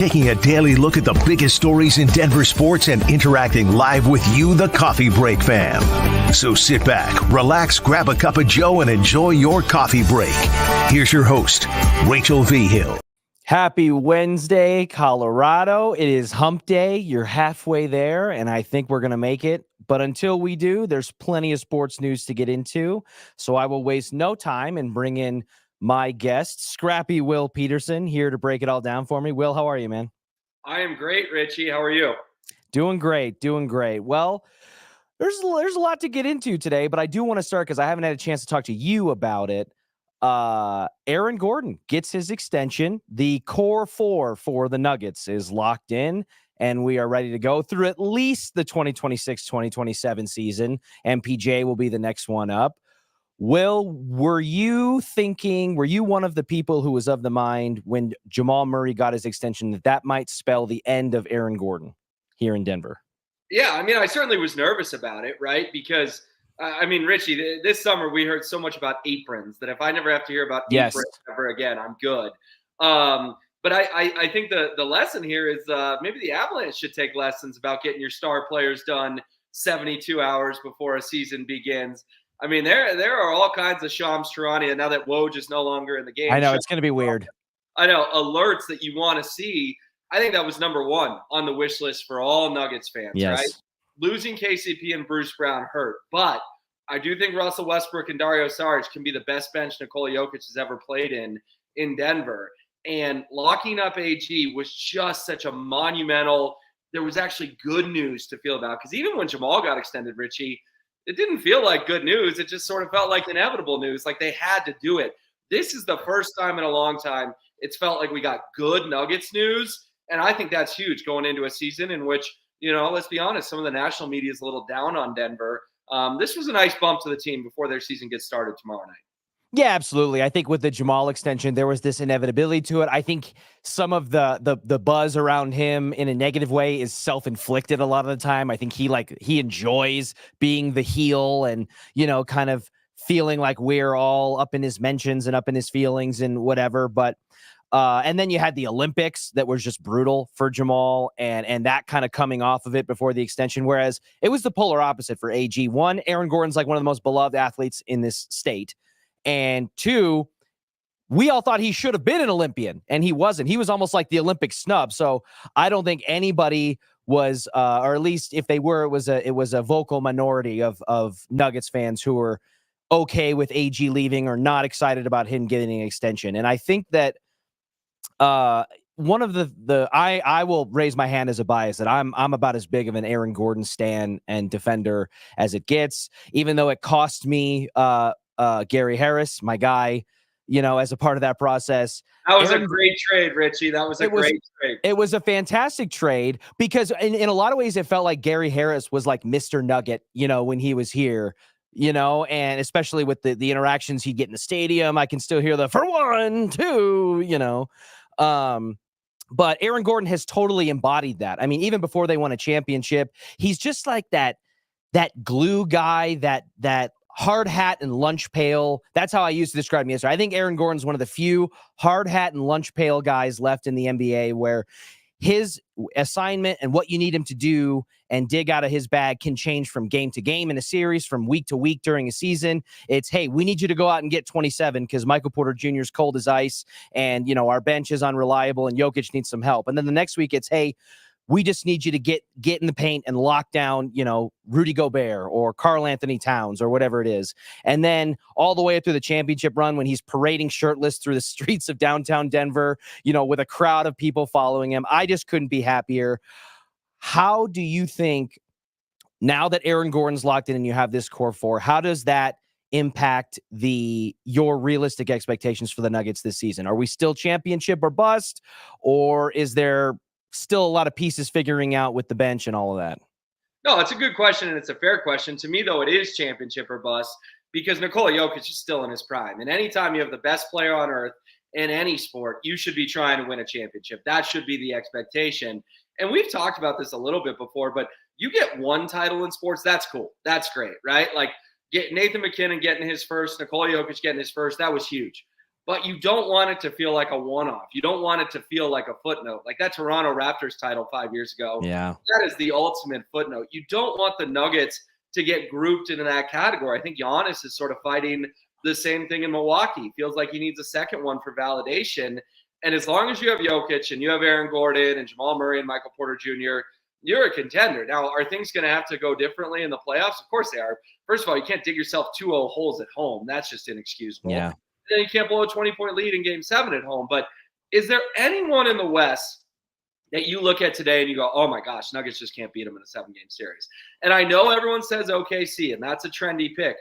Taking a daily look at the biggest stories in Denver sports and interacting live with you, the Coffee Break fam. So sit back, relax, grab a cup of joe, and enjoy your coffee break. Here's your host, Rachel V. Hill. Happy Wednesday, Colorado. It is hump day. You're halfway there, and I think we're going to make it. But until we do, there's plenty of sports news to get into. So I will waste no time and bring in my guest, Scrappy Will Petersen, here to break it all down for me. Will, how are you, man? I am great, Richie. How are you? Doing great. Well, there's a lot to get into today, but I do want to start because I haven't had a chance to talk to you about it. Aaron Gordon gets his extension. The core four for the Nuggets is locked in, and we are ready to go through at least the 2026-2027 season. MPJ will be the next one up. Will, were you one of the people who was of the mind when Jamal Murray got his extension that might spell the end of Aaron Gordon here in Denver? Yeah, I mean, I certainly was nervous about it, right? Because, Richie, this summer we heard so much about aprons that if I never have to hear about aprons ever again, I'm good. But I think the lesson here is maybe the Avalanche should take lessons about getting your star players done 72 hours before a season begins. I mean, there are all kinds of Shams Charania now that Woj is no longer in the game. I know, it's going to be weird. I know, alerts that you want to see. I think that was number one on the wish list for all Nuggets fans, right? Losing KCP and Bruce Brown hurt. But I do think Russell Westbrook and Dario Saric can be the best bench Nikola Jokic has ever played in Denver. And locking up AG was just such a monumental – there was actually good news to feel about. Because even when Jamal got extended, Richie – it didn't feel like good news. It just sort of felt like inevitable news, like they had to do it. This is the first time in a long time it's felt like we got good Nuggets news, and I think that's huge going into a season in which, let's be honest, some of the national media is a little down on Denver. This was a nice bump to the team before their season gets started tomorrow night. Yeah, absolutely. I think with the Jamal extension, there was this inevitability to it. I think some of the buzz around him in a negative way is self-inflicted a lot of the time. I think he enjoys being the heel and, kind of feeling like we're all up in his mentions and up in his feelings and whatever. But and then you had the Olympics that was just brutal for Jamal and that kind of coming off of it before the extension. Whereas it was the polar opposite for AG. One, Aaron Gordon's like one of the most beloved athletes in this state. And two, we all thought he should have been an Olympian, and he wasn't. He was almost like the Olympic snub. So I don't think anybody was, or at least if they were, it was a vocal minority of Nuggets fans who were okay with AG leaving or not excited about him getting an extension. And I think that one of I will raise my hand as a bias that I'm about as big of an Aaron Gordon stan and defender as it gets, even though it cost me Gary Harris, my guy, as a part of that process. That was a great trade, Richie. That was a great trade. It was a fantastic trade because in a lot of ways it felt like Gary Harris was like Mr. Nugget, when he was here, and especially with the interactions he'd get in the stadium. I can still hear the for one, two, but Aaron Gordon has totally embodied that. I mean, even before they won a championship, he's just like that glue guy, that hard hat and lunch pail. That's how I used to describe him yesterday. I think Aaron Gordon's one of the few hard hat and lunch pail guys left in the NBA where his assignment and what you need him to do and dig out of his bag can change from game to game in a series, from week to week during a season. It's, hey, we need you to go out and get 27 because Michael Porter Jr. is cold as ice and, our bench is unreliable and Jokic needs some help. And then the next week it's, hey, we just need you to get in the paint and lock down, Rudy Gobert or Karl Anthony Towns or whatever it is. And then all the way up through the championship run when he's parading shirtless through the streets of downtown Denver, with a crowd of people following him. I just couldn't be happier. How do you think, now that Aaron Gordon's locked in and you have this core four, how does that impact your realistic expectations for the Nuggets this season? Are we still championship or bust, or is there still a lot of pieces figuring out with the bench and all of that? No, it's a good question, and it's a fair question. To me, though, it is championship or bust because Nikola Jokic is still in his prime. And anytime you have the best player on earth in any sport, you should be trying to win a championship. That should be the expectation. And we've talked about this a little bit before, but you get one title in sports, that's cool. That's great, right? Like Nathan McKinnon getting his first, Nikola Jokic getting his first, that was huge. but you don't want it to feel like a one-off. You don't want it to feel like a footnote. Like that Toronto Raptors title 5 years ago. Yeah. That is the ultimate footnote. You don't want the Nuggets to get grouped into that category. I think Giannis is sort of fighting the same thing in Milwaukee. Feels like he needs a second one for validation. And as long as you have Jokic and you have Aaron Gordon and Jamal Murray and Michael Porter Jr., you're a contender. Now, are things going to have to go differently in the playoffs? Of course they are. First of all, you can't dig yourself 2-0 holes at home. That's just inexcusable. Yeah. And then you can't blow a 20-point lead in Game 7 at home. But is there anyone in the West that you look at today and you go, oh my gosh, Nuggets just can't beat them in a 7-game series? And I know everyone says OKC, and that's a trendy pick.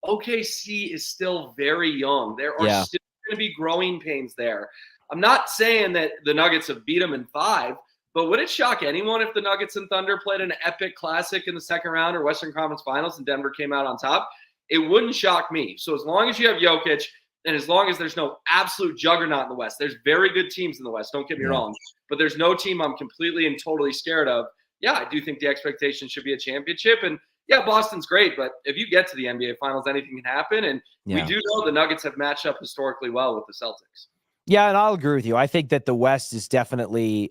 OKC is still very young. There are still going to be growing pains there. I'm not saying that the Nuggets have beat them in 5, but would it shock anyone if the Nuggets and Thunder played an epic classic in the second round or Western Conference Finals and Denver came out on top? It wouldn't shock me. So as long as you have Jokic and as long as there's no absolute juggernaut in the West, there's very good teams in the West, don't get me wrong, but there's no team I'm completely and totally scared of. Yeah, I do think the expectation should be a championship. And yeah, Boston's great, but if you get to the NBA Finals, anything can happen. And we do know the Nuggets have matched up historically well with the Celtics. Yeah, and I'll agree with you. I think that the West is definitely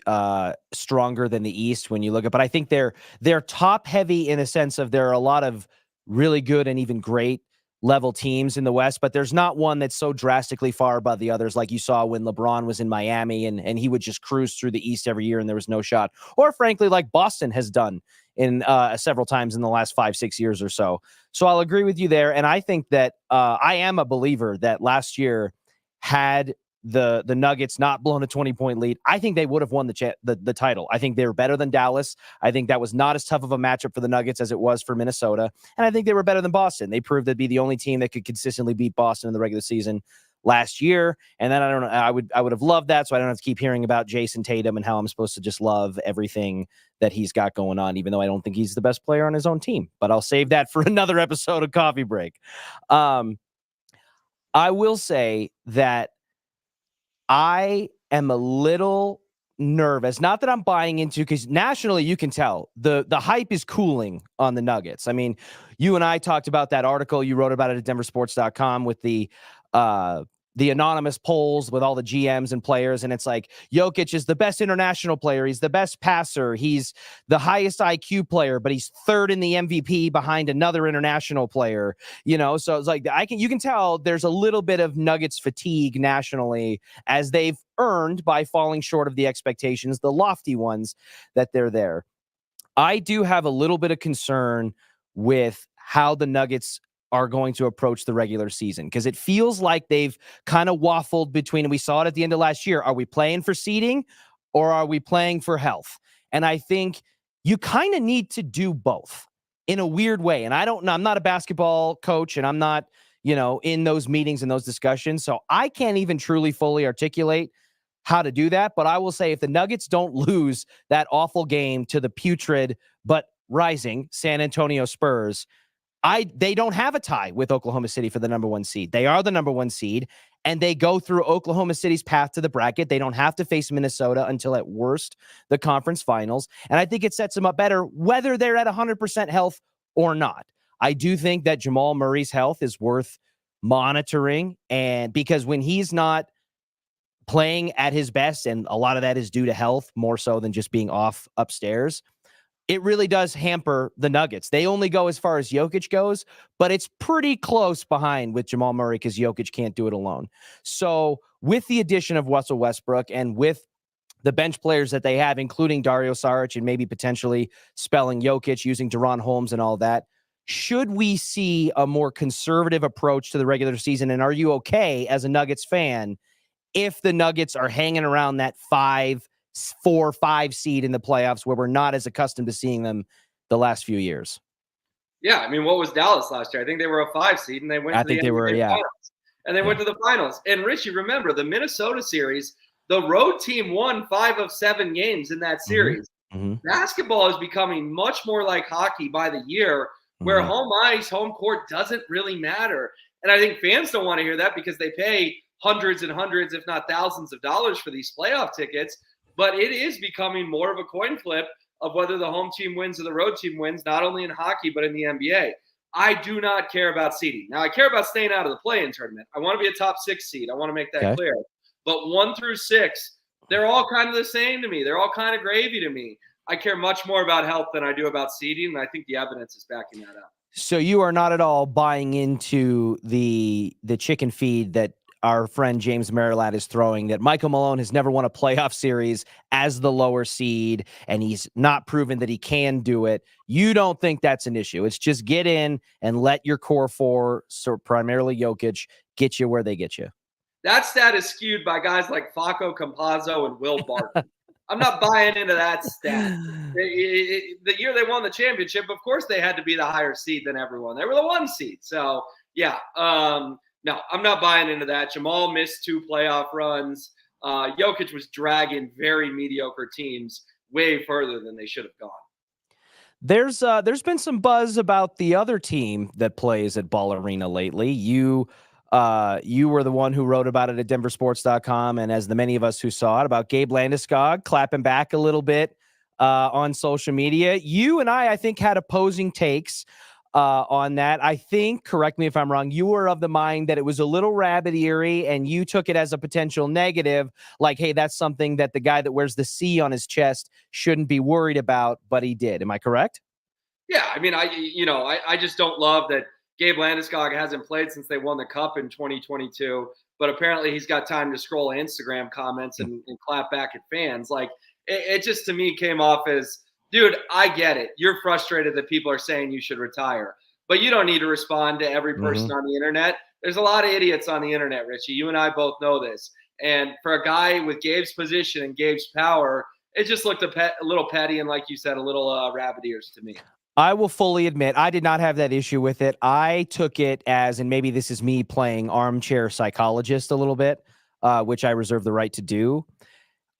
stronger than the East when you look at, but I think they're top heavy in a sense of there are a lot of really good and even great level teams in the West, but there's not one that's so drastically far above the others like you saw when LeBron was in Miami and he would just cruise through the East every year and there was no shot. Or frankly, like Boston has done in several times in the last 5-6 years or so. So I'll agree with you there. And I think that I am a believer that last year had the Nuggets not blown a 20-point lead, I think they would have won the title. I think they were better than Dallas. I think that was not as tough of a matchup for the Nuggets as it was for Minnesota. And I think they were better than Boston. They proved to be the only team that could consistently beat Boston in the regular season last year. And then I don't know, I would have loved that, so I don't have to keep hearing about Jason Tatum and how I'm supposed to just love everything that he's got going on, even though I don't think he's the best player on his own team. But I'll save that for another episode of Coffee Break. I will say that I am a little nervous. Not that I'm buying into, because nationally you can tell the hype is cooling on the Nuggets. I mean, you and I talked about that article. You wrote about it at denversports.com with the anonymous polls with all the GMs and players. And it's like, Jokic is the best international player. He's the best passer. He's the highest IQ player, but he's third in the MVP behind another international player, So it's like, you can tell there's a little bit of Nuggets fatigue nationally as they've earned by falling short of the expectations, the lofty ones that they're there. I do have a little bit of concern with how the Nuggets are going to approach the regular season, because it feels like they've kind of waffled between, and we saw it at the end of last year, are we playing for seeding or are we playing for health? And I think you kind of need to do both in a weird way. And I'm not a basketball coach and I'm not, in those meetings and those discussions. So I can't even truly fully articulate how to do that. But I will say if the Nuggets don't lose that awful game to the putrid but rising San Antonio Spurs, they don't have a tie with Oklahoma City for the number 1 seed. They are the number 1 seed, and they go through Oklahoma City's path to the bracket. They don't have to face Minnesota until, at worst, the conference finals. And I think it sets them up better, whether they're at 100% health or not. I do think that Jamal Murray's health is worth monitoring, and because when he's not playing at his best, and a lot of that is due to health more so than just being off upstairs, it really does hamper the Nuggets. They only go as far as Jokic goes, but it's pretty close behind with Jamal Murray because Jokic can't do it alone. So with the addition of Russell Westbrook and with the bench players that they have, including Dario Saric and maybe potentially spelling Jokic, using Deron Holmes and all that, should we see a more conservative approach to the regular season? And are you okay as a Nuggets fan if the Nuggets are hanging around that 4-5 seed in the playoffs where we're not as accustomed to seeing them the last few years? Yeah, I mean, what was Dallas last year? I think they were a 5 seed and they went to the finals. And they went to the finals. And Richie, remember the Minnesota series, the road team won 5 of 7 games in that series. Mm-hmm. Basketball is becoming much more like hockey by the year, where home ice, home court doesn't really matter. And I think fans don't want to hear that because they pay hundreds and hundreds, if not thousands of dollars for these playoff tickets. But it is becoming more of a coin flip of whether the home team wins or the road team wins, not only in hockey, but in the NBA. I do not care about seeding. Now, I care about staying out of the play-in tournament. I want to be a top 6 seed. I want to make that clear. But 1 through 6, they're all kind of the same to me. They're all kind of gravy to me. I care much more about health than I do about seeding, and I think the evidence is backing that up. So you are not at all buying into the chicken feed that our friend James Marilat is throwing, that Michael Malone has never won a playoff series as the lower seed, and he's not proven that he can do it. You don't think that's an issue. It's just get in and let your core 4, so primarily Jokic, get you where they get you. That stat is skewed by guys like Faco Campazzo and Will Barton. I'm not buying into that stat. The year they won the championship, of course, they had to be the higher seed than everyone. They were the 1 seed. So, yeah. No, I'm not buying into that. Jamal missed 2 playoff runs. Jokic was dragging very mediocre teams way further than they should have gone. There's been some buzz about the other team that plays at Ball Arena lately. You were the one who wrote about it at denversports.com, and as the many of us who saw it, about Gabe Landeskog clapping back a little bit on social media. You and I think, had opposing takes on that. I think, correct me if I'm wrong, you were of the mind that it was a little rabbit-eary, and you took it as a potential negative, like, hey, that's something that the guy that wears the C on his chest shouldn't be worried about, but he did. Am I correct? Yeah, I mean, I just don't love that Gabe Landeskog hasn't played since they won the Cup in 2022, but apparently he's got time to scroll Instagram comments and clap back at fans. Like, it just, to me, came off as, dude, I get it. You're frustrated that people are saying you should retire, but you don't need to respond to every person on the internet. There's a lot of idiots on the internet, Richie. You and I both know this. And for a guy with Gabe's position and Gabe's power, it just looked a little petty and, like you said, a little rabbit ears to me. I will fully admit I did not have that issue with it. I took it as, and maybe this is me playing armchair psychologist a little bit, which I reserve the right to do.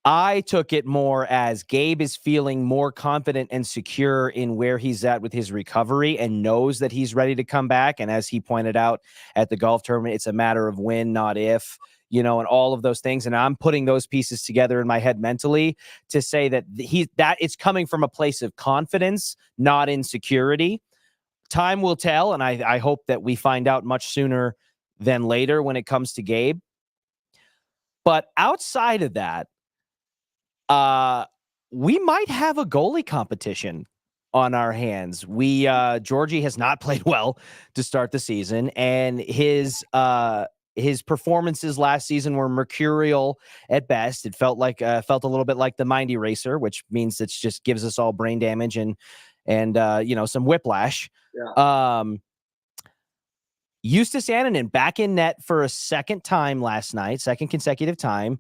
I took it more as Gabe is feeling more confident and secure in where he's at with his recovery and knows that he's ready to come back. And as he pointed out at the golf tournament, it's a matter of when, not if, and all of those things. And I'm putting those pieces together in my head mentally to say that it's coming from a place of confidence, not insecurity. Time will tell. And I hope that we find out much sooner than later when it comes to Gabe. But outside of that, we might have a goalie competition on our hands. Georgie has not played well to start the season, and his performances last season were mercurial at best. It felt a little bit like the Mind Eraser, which means it just gives us all brain damage and some whiplash. Yeah. Justus Annunen back in net for a second consecutive time.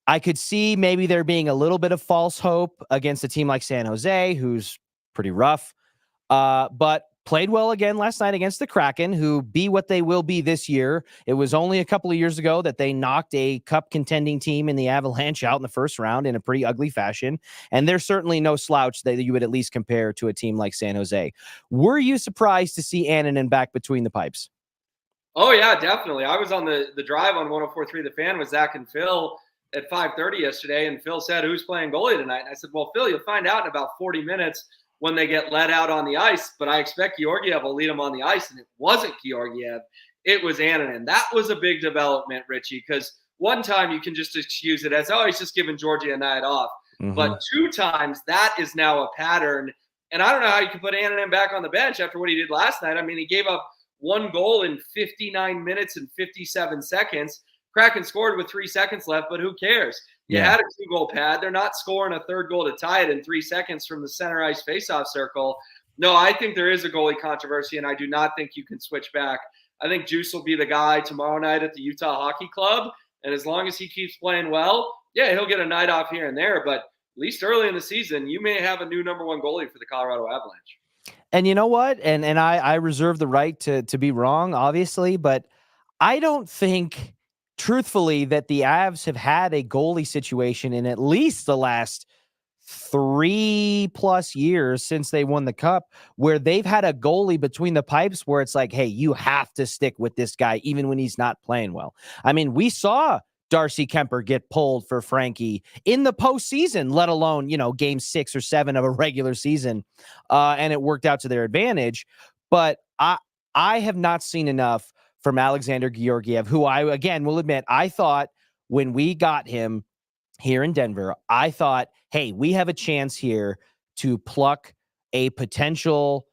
I could see maybe there being a little bit of false hope against a team like San Jose, who's pretty rough, but played well again last night against the Kraken, who be what they will be this year. It was only a couple of years ago that they knocked a cup contending team in the Avalanche out in the first round in a pretty ugly fashion. And there's certainly no slouch that you would at least compare to a team like San Jose. Were you surprised to see Annunen back between the pipes? Oh, yeah, definitely. I was on the drive on 104.3 The Fan with Zach and Phil at 5:30 yesterday, and Phil said, who's playing goalie tonight? And I said, well, Phil, you'll find out in about 40 minutes when they get let out on the ice, but I expect Georgiev will lead them on the ice, and it wasn't Georgiev. It was Annunen. That was a big development, Richie, because one time you can just excuse it as, oh, he's just giving Georgie a night off. But 2 times, that is now a pattern, and I don't know how you can put Annunen back on the bench after what he did last night. I mean, he gave up 1 goal in 59 minutes and 57 seconds. Kraken scored with 3 seconds left, but who cares? You had a 2-goal pad. They're not scoring a 3rd goal to tie it in 3 seconds from the center ice faceoff circle. No, I think there is a goalie controversy, and I do not think you can switch back. I think Juice will be the guy tomorrow night at the Utah Hockey Club, and as long as he keeps playing well, yeah, he'll get a night off here and there, but at least early in the season, you may have a new number 1 goalie for the Colorado Avalanche. And you know what? And I reserve the right to be wrong, obviously, but I don't think – truthfully, that the Avs have had a goalie situation in at least the last 3+ years since they won the cup, where they've had a goalie between the pipes where it's like, hey, you have to stick with this guy even when he's not playing well. I mean, we saw Darcy Kemper get pulled for Frankie in the postseason, let alone, game 6 or 7 of a regular season. And it worked out to their advantage. But I have not seen enough from Alexander Georgiev, who I, again, will admit, I thought when we got him here in Denver, I thought, hey, we have a chance here to pluck a potential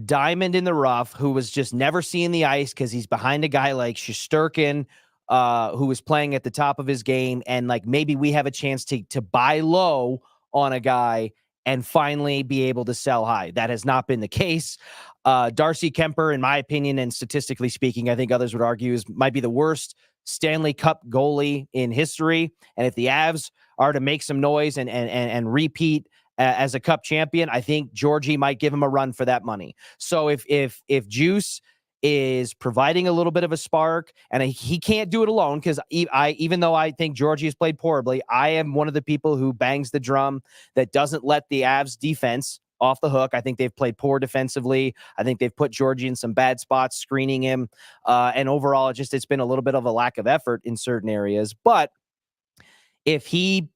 diamond in the rough who was just never seeing the ice because he's behind a guy like Shesterkin, who was playing at the top of his game. And like, maybe we have a chance to buy low on a guy and finally be able to sell high. That has not been the case. Darcy Kemper, in my opinion, and statistically speaking, I think others would argue might be the worst Stanley Cup goalie in history. And if the Avs are to make some noise and repeat as a Cup champion, I think Georgie might give him a run for that money. So if Juice is providing a little bit of a spark, and he can't do it alone, because even though I think Georgie has played poorly, I am one of the people who bangs the drum that doesn't let the Avs defense off the hook. I think they've played poor defensively. I think they've put Georgie in some bad spots, screening him. And overall, it's been a little bit of a lack of effort in certain areas. But if he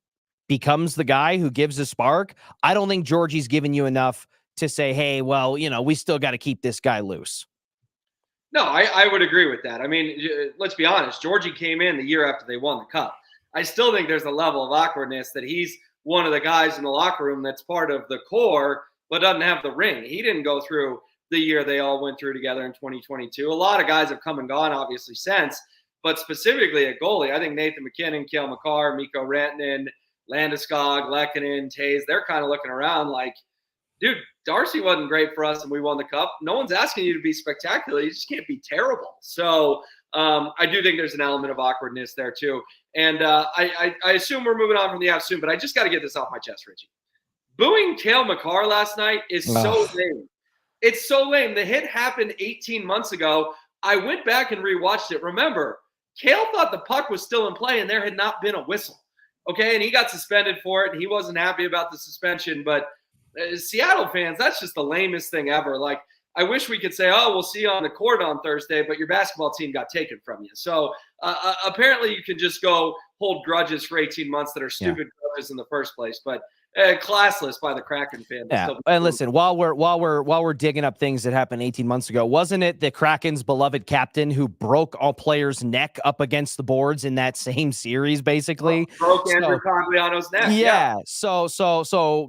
becomes the guy who gives a spark, I don't think Georgie's given you enough to say, hey, well, we still got to keep this guy loose. No, I would agree with that. I mean, let's be honest. Georgie came in the year after they won the Cup. I still think there's a level of awkwardness that he's one of the guys in the locker room that's part of the core, but doesn't have the ring. He didn't go through the year they all went through together in 2022. A lot of guys have come and gone, obviously, since. But specifically at goalie, I think Nathan MacKinnon, Cale Makar, Mikko Rantanen, Landeskog, Lehkonen, Taves, they're kind of looking around like, dude, Darcy wasn't great for us and we won the Cup. No one's asking you to be spectacular. You just can't be terrible. So I do think there's an element of awkwardness there too. And I assume we're moving on from the Avs soon, but I just got to get this off my chest, Richie. Booing Cale Makar last night is so lame. It's so lame. The hit happened 18 months ago. I went back and rewatched it. Remember, Cale thought the puck was still in play and there had not been a whistle. Okay, and he got suspended for it, and he wasn't happy about the suspension. But Seattle fans, that's just the lamest thing ever. Like, I wish we could say, oh, we'll see you on the court on Thursday, but your basketball team got taken from you. So apparently you can just go hold grudges for 18 months that are stupid grudges in the first place. But classless by the Kraken fans. Yeah, and listen, while we're digging up things that happened 18 months ago, wasn't it the Kraken's beloved captain who broke all players' neck up against the boards in that same series, basically? Broke Andrew Cogliano's neck. Yeah. So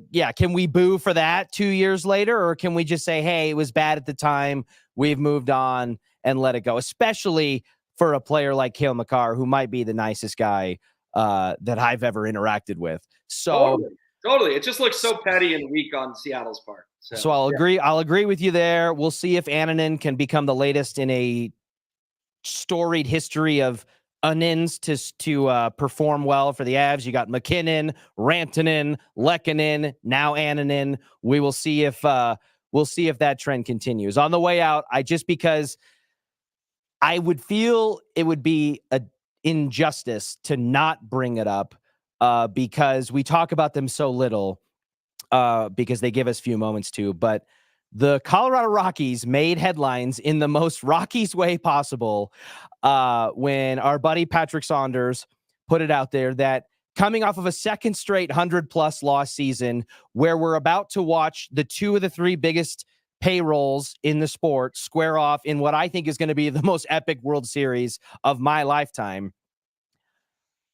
yeah, can we boo for that 2 years later, or can we just say, hey, it was bad at the time, we've moved on and let it go? Especially for a player like Cale Makar, who might be the nicest guy that I've ever interacted with. So. Totally. It just looks so petty and weak on Seattle's part. So I'll agree with you there. We'll see if Annunen can become the latest in a storied history of Annins to perform well for the Avs. You got MacKinnon, Rantanen, Lehkonen, now Annunen. We will see if that trend continues. On the way out, because I would feel it would be an injustice to not bring it up. Because we talk about them so little, because they give us few moments to. But the Colorado Rockies made headlines in the most Rockies way possible when our buddy Patrick Saunders put it out there that coming off of a second straight 100-plus loss season, where we're about to watch the two of the three biggest payrolls in the sport square off in what I think is going to be the most epic World Series of my lifetime,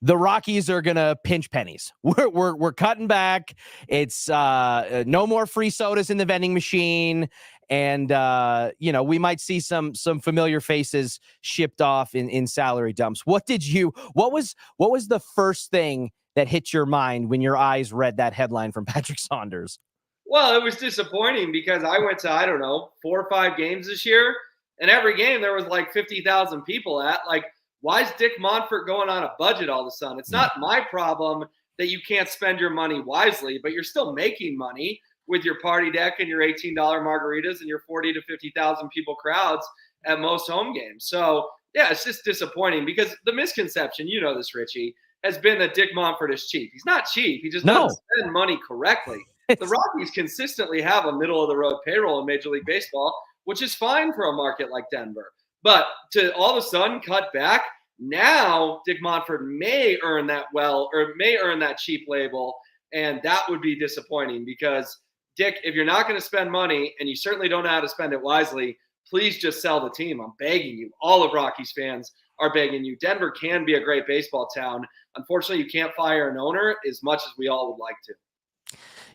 the Rockies are going to pinch pennies. We're cutting back. It's no more free sodas in the vending machine. And, we might see some familiar faces shipped off in salary dumps. What was the first thing that hit your mind when your eyes read that headline from Patrick Saunders? Well, it was disappointing because I went to, 4 or 5 games this year, and every game there was like 50,000 people at. Like, why is Dick Monfort going on a budget all of a sudden? It's not my problem that you can't spend your money wisely, but you're still making money with your party deck and your $18 margaritas and your 40 to 50,000 people crowds at most home games. So, yeah, it's just disappointing because the misconception, you know this, Richie, has been that Dick Monfort is cheap. He's not cheap. He just doesn't spend money correctly. The Rockies consistently have a middle-of-the-road payroll in Major League Baseball, which is fine for a market like Denver. But to all of a sudden cut back, now Dick Monfort may earn that cheap label, and that would be disappointing because, Dick, if you're not going to spend money and you certainly don't know how to spend it wisely, please just sell the team. I'm begging you. All of Rockies fans are begging you. Denver can be a great baseball town. Unfortunately, you can't fire an owner as much as we all would like to.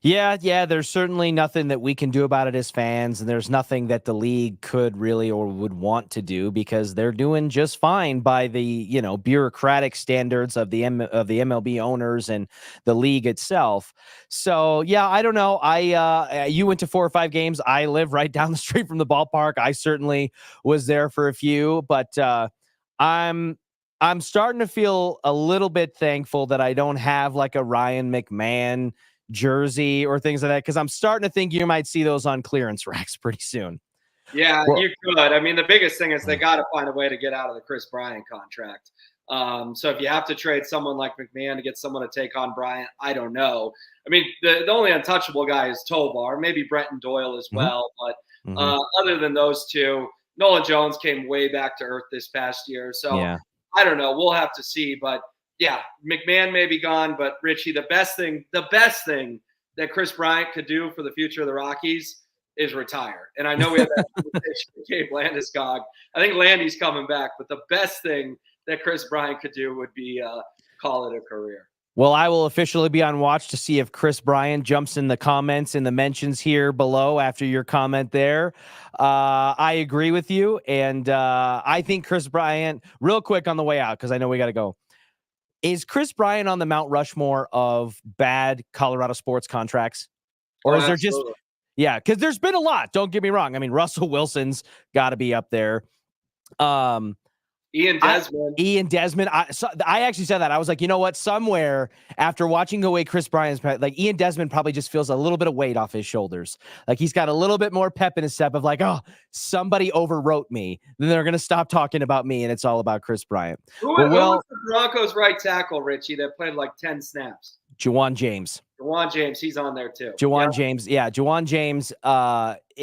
Yeah, there's certainly nothing that we can do about it as fans, and there's nothing that the league could really or would want to do because they're doing just fine by the, bureaucratic standards of the MLB owners and the league itself. So, yeah, I don't know. You went to 4 or 5 games. I live right down the street from the ballpark. I certainly was there for a few, but I'm starting to feel a little bit thankful that I don't have like a Ryan McMahon jersey or things like that, because I'm starting to think you might see those on clearance racks pretty soon. Yeah, you could. I mean, the biggest thing is they got to find a way to get out of the Chris Bryant contract. So if you have to trade someone like McMahon to get someone to take on Bryant, I don't know. I mean, the only untouchable guy is Tovar, maybe Brenton Doyle as well. But other than those two, Nolan Jones came way back to earth this past year. So I don't know. We'll have to see. But yeah, McMahon may be gone, but Richie, the best thing that Chris Bryant could do for the future of the Rockies is retire. And I know we have that conversation with Gabe Landeskog. I think Landy's coming back, but the best thing that Chris Bryant could do would be call it a career. Well, I will officially be on watch to see if Chris Bryant jumps in the comments in the mentions here below after your comment there. I agree with you. And I think Chris Bryant, real quick on the way out, because I know we got to go. Is Chris Bryant on the Mount Rushmore of bad Colorado sports contracts? Or is there just, because there's been a lot. Don't get me wrong. I mean, Russell Wilson's got to be up there. Ian Desmond. I actually said that. I was like, you know what? Somewhere after watching the way Chris Bryant's, like Ian Desmond probably just feels a little bit of weight off his shoulders. Like he's got a little bit more pep in his step of like, oh, somebody overwrote me. Then they're going to stop talking about me. And it's all about Chris Bryant. Who was the Broncos right tackle, Richie, that played like 10 snaps? Juwan James. He's on there too. Juwan James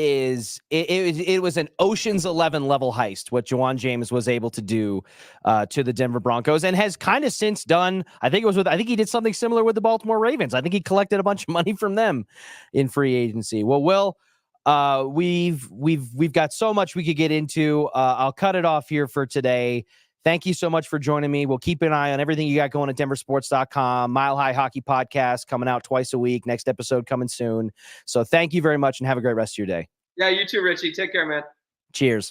it was an Ocean's 11 level heist what Juwan James was able to do to the Denver Broncos, and has kind of since done. I think he did something similar with the Baltimore Ravens. I think he collected a bunch of money from them in free agency. Well, Will, we've got so much we could get into. I'll cut it off here for today. Thank you so much for joining me. We'll keep an eye on everything you got going at denversports.com. Mile High Hockey Podcast coming out twice a week. Next episode coming soon. So thank you very much and have a great rest of your day. Yeah, you too, Richie. Take care, man. Cheers.